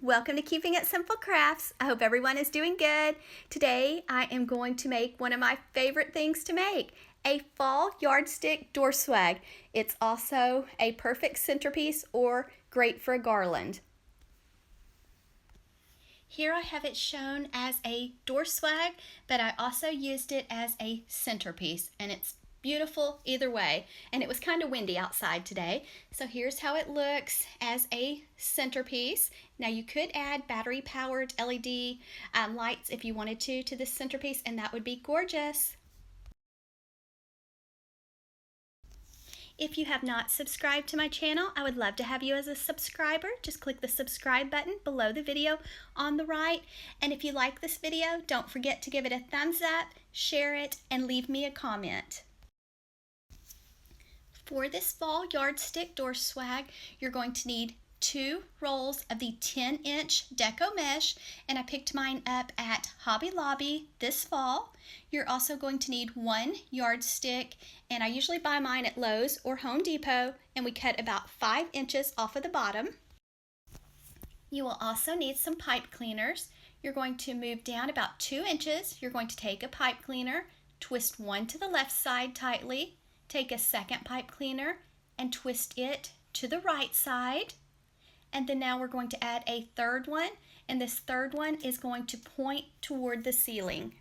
Welcome to Keeping It Simple Crafts. I hope everyone is doing good. Today I am going to make one of my favorite things to make, a fall yardstick door swag. It's also a perfect centerpiece or great for a garland. Here I have it shown as a door swag, but I also used it as a centerpiece, and it's beautiful either way. And it was kind of windy outside today, so here's how it looks as a centerpiece. Now you could add battery powered LED lights if you wanted to this centerpiece, and that would be gorgeous. If you have not subscribed to my channel, I would love to have you as a subscriber. Just click the subscribe button below the video on the right. And if you like this video, don't forget to give it a thumbs up, share it, and leave me a comment. For this fall yardstick door swag, you're going to need 2 rolls of the 10-inch deco mesh, and I picked mine up at Hobby Lobby this fall. You're also going to need 1 yardstick, and I usually buy mine at Lowe's or Home Depot, and we cut about 5 inches off of the bottom. You will also need some pipe cleaners. You're going to move down about 2 inches. You're going to take a pipe cleaner, twist one to the left side tightly, take a second pipe cleaner and twist it to the right side. And then now we're going to add a third one, and this third one is going to point toward the ceiling.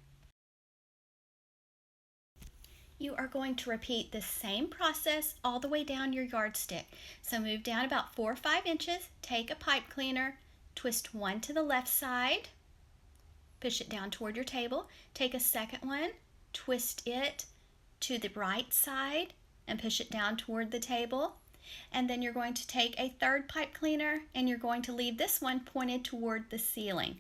You are going to repeat the same process all the way down your yardstick. So move down about 4 or 5 inches, take a pipe cleaner, twist one to the left side, push it down toward your table, take a second one, twist it to the right side and push it down toward the table. And then you're going to take a third pipe cleaner and you're going to leave this one pointed toward the ceiling.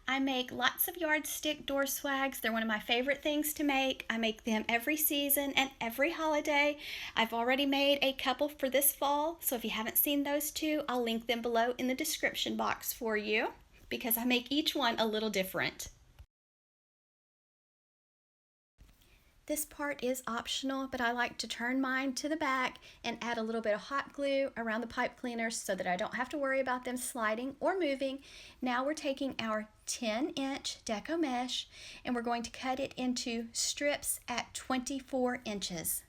I make lots of yardstick door swags. They're one of my favorite things to make. I make them every season and every holiday. I've already made a couple for this fall, so if you haven't seen those two, I'll link them below in the description box for you because I make each one a little different. This part is optional, but I like to turn mine to the back and add a little bit of hot glue around the pipe cleaners so that I don't have to worry about them sliding or moving. Now we're taking our 10-inch deco mesh and we're going to cut it into strips at 24 inches.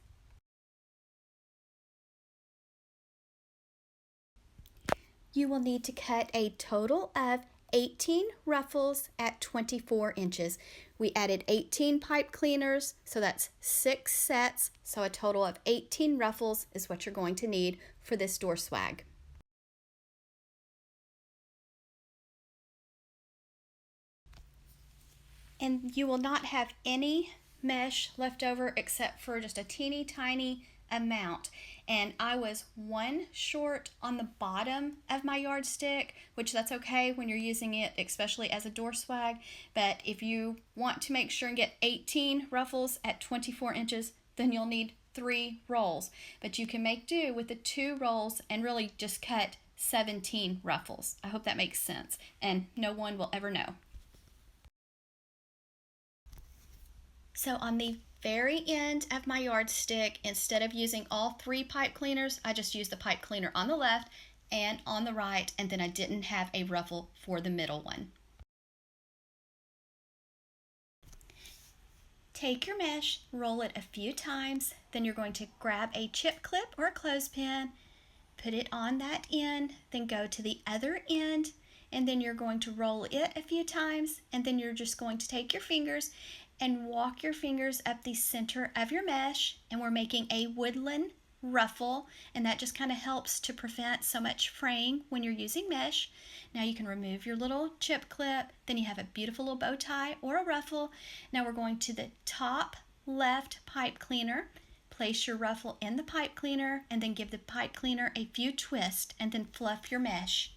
You will need to cut a total of 18 ruffles at 24 inches. We added 18 pipe cleaners, so that's 6 sets, so a total of 18 ruffles is what you're going to need for this door swag. And you will not have any mesh left over except for just a teeny tiny amount, and I was 1 short on the bottom of my yardstick, which that's okay when you're using it especially as a door swag, but if you want to make sure and get 18 ruffles at 24 inches, then you'll need 3 rolls, but you can make do with the 2 rolls and really just cut 17 ruffles. I hope that makes sense, and no one will ever know. So on the very end of my yardstick, instead of using all 3 pipe cleaners, I just used the pipe cleaner on the left and on the right, and then I didn't have a ruffle for the middle one. Take your mesh, roll it a few times, then you're going to grab a chip clip or a clothespin, put it on that end, then go to the other end, and then you're going to roll it a few times, and then you're just going to take your fingers and walk your fingers up the center of your mesh, and we're making a woodland ruffle, and that just kind of helps to prevent so much fraying when you're using mesh. Now you can remove your little chip clip, then you have a beautiful little bow tie or a ruffle. Now we're going to the top left pipe cleaner, place your ruffle in the pipe cleaner, and then give the pipe cleaner a few twists, and then fluff your mesh.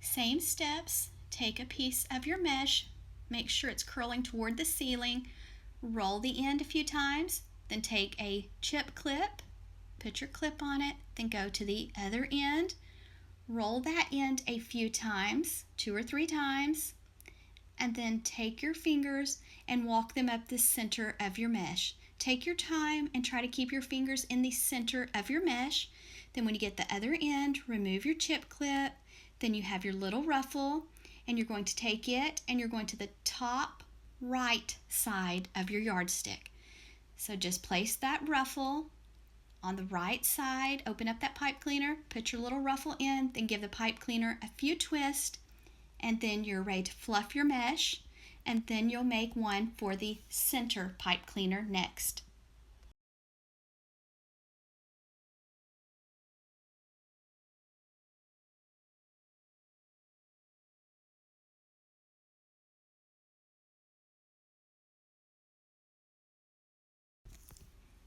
Same steps, take a piece of your mesh, make sure it's curling toward the ceiling, roll the end a few times, then take a chip clip, put your clip on it, then go to the other end, roll that end a few times, 2 or 3 times, and then take your fingers and walk them up the center of your mesh. Take your time and try to keep your fingers in the center of your mesh. Then when you get the other end, remove your chip clip. Then you have your little ruffle, and you're going to take it and you're going to the top right side of your yardstick. So just place that ruffle on the right side, open up that pipe cleaner, put your little ruffle in, then give the pipe cleaner a few twists, and then you're ready to fluff your mesh, and then you'll make one for the center pipe cleaner next.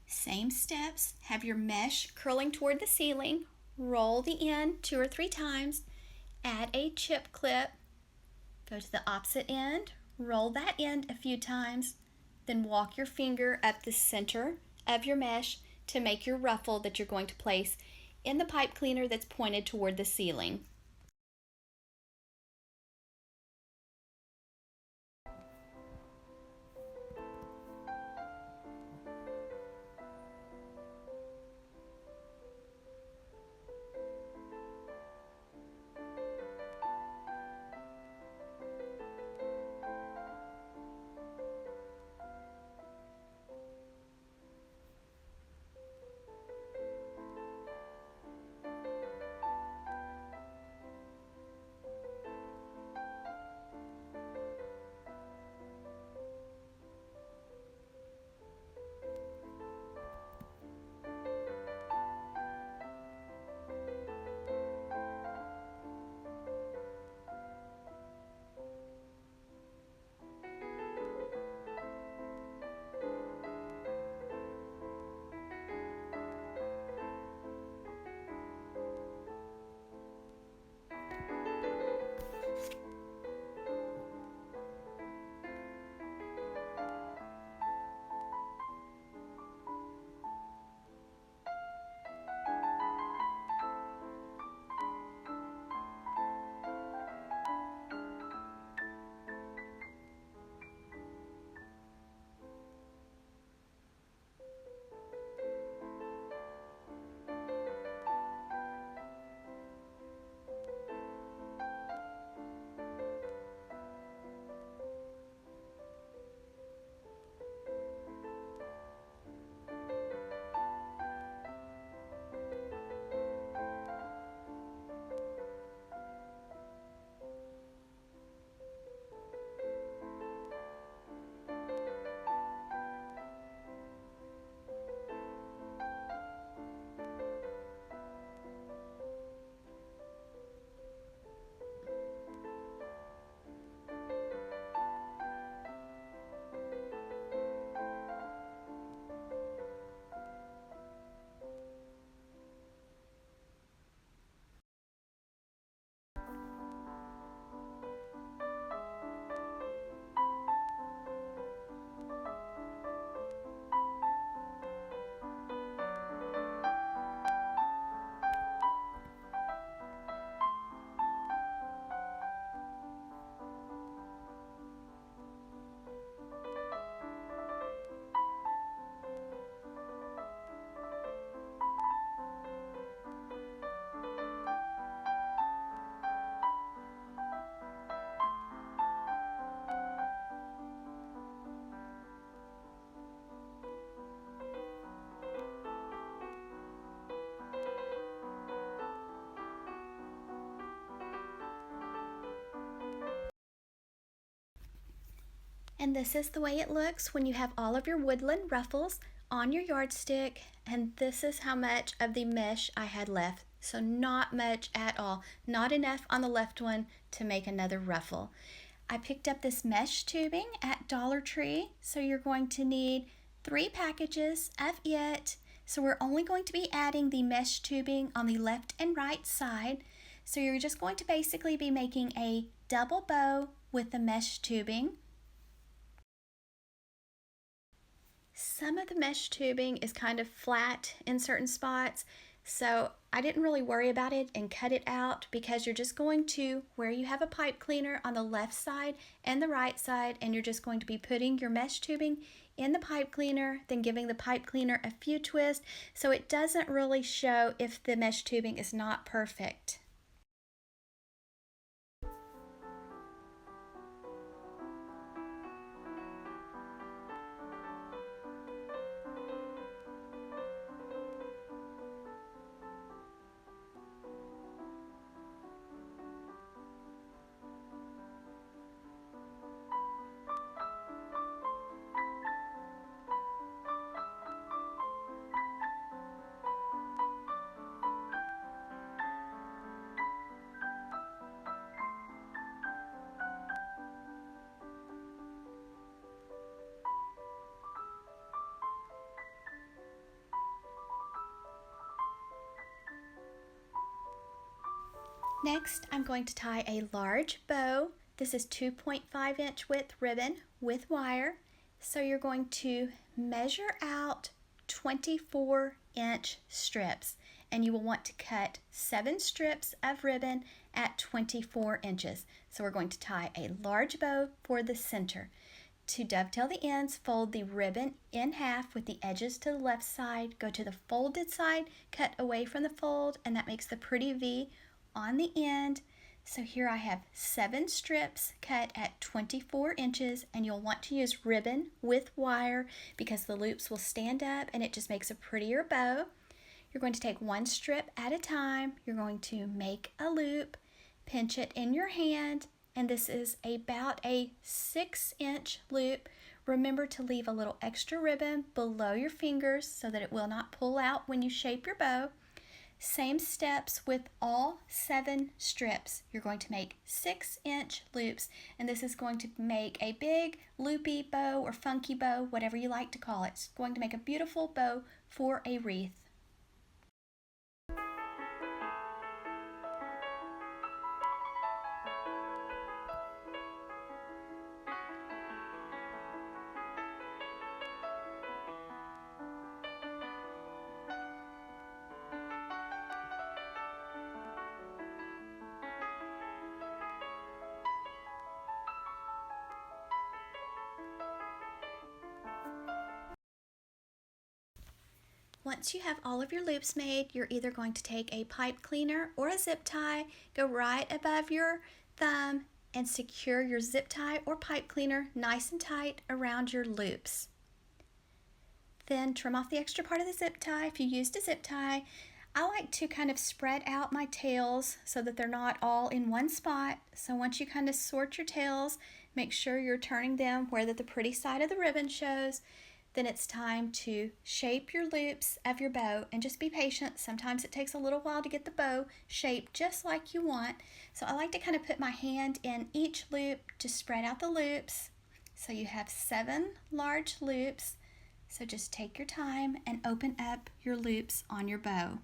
Same steps, have your mesh curling toward the ceiling, roll the end 2 or 3 times, add a chip clip, go to the opposite end, roll that end a few times, then walk your finger up the center of your mesh to make your ruffle that you're going to place in the pipe cleaner that's pointed toward the ceiling. And this is the way it looks when you have all of your woodland ruffles on your yardstick, and this is how much of the mesh I had left. So not much at all, not enough on the left one to make another ruffle. I picked up this mesh tubing at Dollar Tree, so you're going to need 3 packages of it. So we're only going to be adding the mesh tubing on the left and right side. So you're just going to basically be making a double bow with the mesh tubing. Some of the mesh tubing is kind of flat in certain spots, So I didn't really worry about it and cut it out because you're just going to, where you have a pipe cleaner on the left side and the right side, and you're just going to be putting your mesh tubing in the pipe cleaner, then giving the pipe cleaner a few twists so it doesn't really show if the mesh tubing is not perfect. Next, I'm going to tie a large bow. This is 2.5-inch width ribbon with wire. So you're going to measure out 24-inch strips, and you will want to cut 7 strips of ribbon at 24 inches. So we're going to tie a large bow for the center. To dovetail the ends, fold the ribbon in half with the edges to the left side. Go to the folded side, cut away from the fold, and that makes the pretty V on the end. So here I have 7 strips cut at 24 inches, and you'll want to use ribbon with wire because the loops will stand up and it just makes a prettier bow. You're going to take 1 strip at a time. You're going to make a loop, pinch it in your hand, and this is about a 6-inch loop. Remember to leave a little extra ribbon below your fingers so that it will not pull out when you shape your bow. Same steps with all 7 strips. You're going to make 6-inch loops, and this is going to make a big loopy bow or funky bow, whatever you like to call it. It's going to make a beautiful bow for a wreath. Once you have all of your loops made, you're either going to take a pipe cleaner or a zip tie, go right above your thumb, and secure your zip tie or pipe cleaner nice and tight around your loops. Then trim off the extra part of the zip tie if you used a zip tie. I like to kind of spread out my tails so that they're not all in one spot. So once you kind of sort your tails, make sure you're turning them where the pretty side of the ribbon shows. Then it's time to shape your loops of your bow, and just be patient. Sometimes it takes a little while to get the bow shaped just like you want. So I like to kind of put my hand in each loop to spread out the loops. So you have 7 large loops. So just take your time and open up your loops on your bow.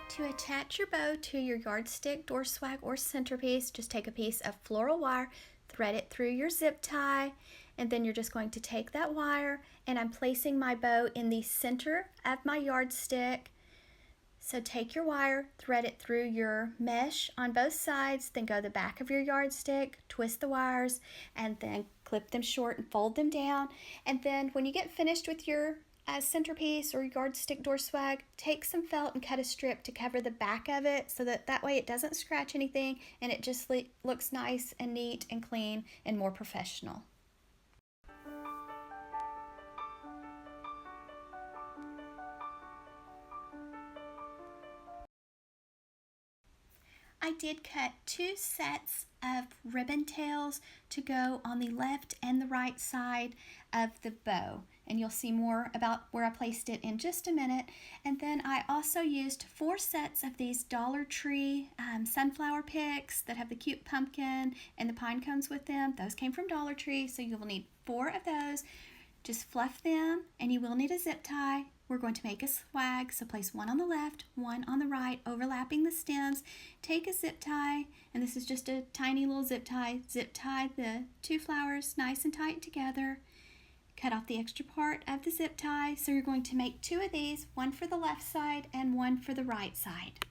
To attach your bow to your yardstick, door swag, or centerpiece, just take a piece of floral wire, thread it through your zip tie, and then you're just going to take that wire, and I'm placing my bow in the center of my yardstick. So take your wire, thread it through your mesh on both sides, then go the back of your yardstick, twist the wires, and then clip them short and fold them down. And then when you get finished with your centerpiece or yardstick door swag, take some felt and cut a strip to cover the back of it so that way it doesn't scratch anything and it just looks nice and neat and clean and more professional. I did cut 2 sets of ribbon tails to go on the left and the right side of the bow. And you'll see more about where I placed it in just a minute. And then I also used 4 sets of these Dollar Tree sunflower picks that have the cute pumpkin and the pine cones with them. Those came from Dollar Tree, so you will need 4 of those. Just fluff them, and you will need a zip tie. We're going to make a swag, so place one on the left, one on the right, overlapping the stems. Take a zip tie, and this is just a tiny little zip tie. Zip tie the 2 flowers nice and tight together. Cut off the extra part of the zip tie. So you're going to make 2 of these, one for the left side and one for the right side.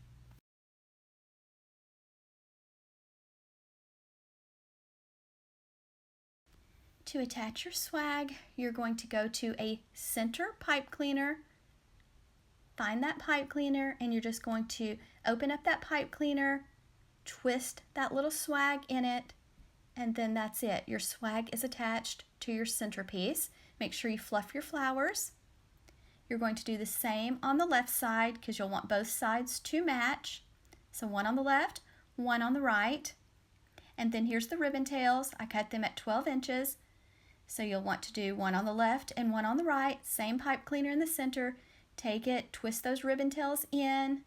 To attach your swag, you're going to go to a center pipe cleaner, find that pipe cleaner, and you're just going to open up that pipe cleaner, twist that little swag in it, and then that's it. Your swag is attached to your centerpiece. Make sure you fluff your flowers. You're going to do the same on the left side because you'll want both sides to match. So one on the left, one on the right. And then here's the ribbon tails. I cut them at 12 inches. So you'll want to do one on the left and one on the right, same pipe cleaner in the center. Take it, twist those ribbon tails in,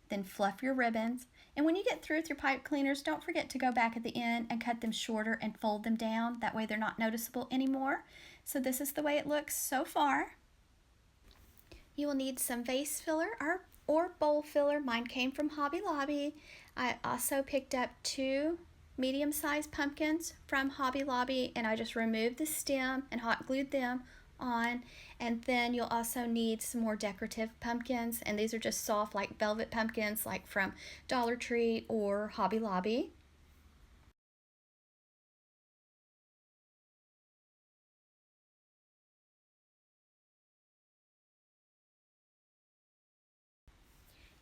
then fluff your ribbons. And when you get through with your pipe cleaners, don't forget to go back at the end and cut them shorter and fold them down. That way they're not noticeable anymore. So this is the way it looks so far. You will need some vase filler or bowl filler. Mine came from Hobby Lobby. I also picked up 2 medium-sized pumpkins from Hobby Lobby, and I just removed the stem and hot glued them on. And then you'll also need some more decorative pumpkins, and these are just soft like velvet pumpkins like from Dollar Tree or Hobby Lobby.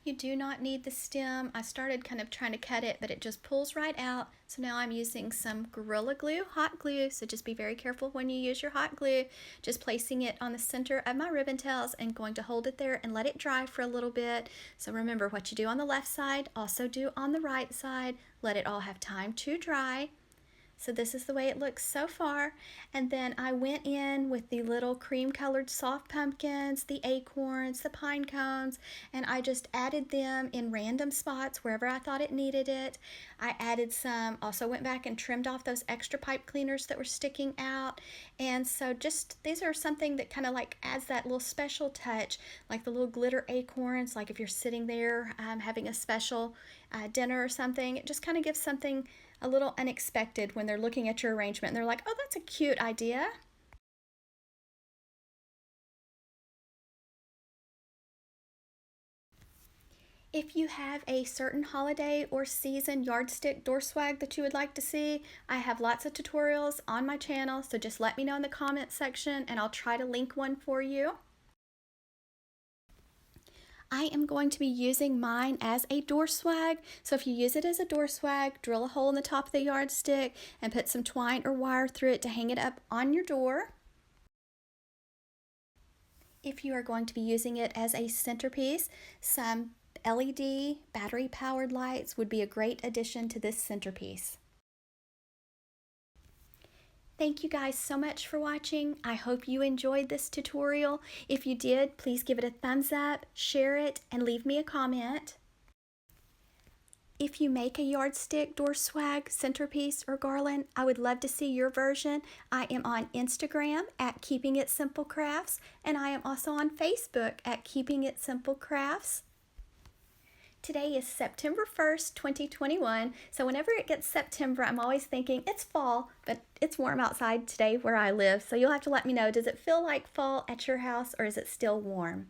You do not need the stem. I started kind of trying to cut it, but it just pulls right out. So now I'm using some Gorilla Glue, hot glue. So just be very careful when you use your hot glue. Just placing it on the center of my ribbon tails and going to hold it there and let it dry for a little bit. So remember, what you do on the left side, also do on the right side. Let it all have time to dry. So this is the way it looks so far. And then I went in with the little cream colored soft pumpkins, the acorns, the pine cones, and I just added them in random spots wherever I thought it needed it. I added some, also went back and trimmed off those extra pipe cleaners that were sticking out. And so just, these are something that kind of like adds that little special touch, like the little glitter acorns, like if you're sitting there having a special dinner or something, it just kind of gives something a little unexpected when they're looking at your arrangement and they're like, oh, that's a cute idea. If you have a certain holiday or season yardstick door swag that you would like to see, I have lots of tutorials on my channel, so just let me know in the comment section and I'll try to link one for you. I am going to be using mine as a door swag. So if you use it as a door swag, drill a hole in the top of the yardstick and put some twine or wire through it to hang it up on your door. If you are going to be using it as a centerpiece, some LED battery powered lights would be a great addition to this centerpiece. Thank you guys so much for watching. I hope you enjoyed this tutorial. If you did, please give it a thumbs up, share it, and leave me a comment. If you make a yardstick, door swag, centerpiece, or garland, I would love to see your version. I am on Instagram at Keeping It Simple Crafts, and I am also on Facebook at Keeping It Simple Crafts. Today is September 1st, 2021, so whenever it gets September, I'm always thinking it's fall, but it's warm outside today where I live, so you'll have to let me know, does it feel like fall at your house or is it still warm?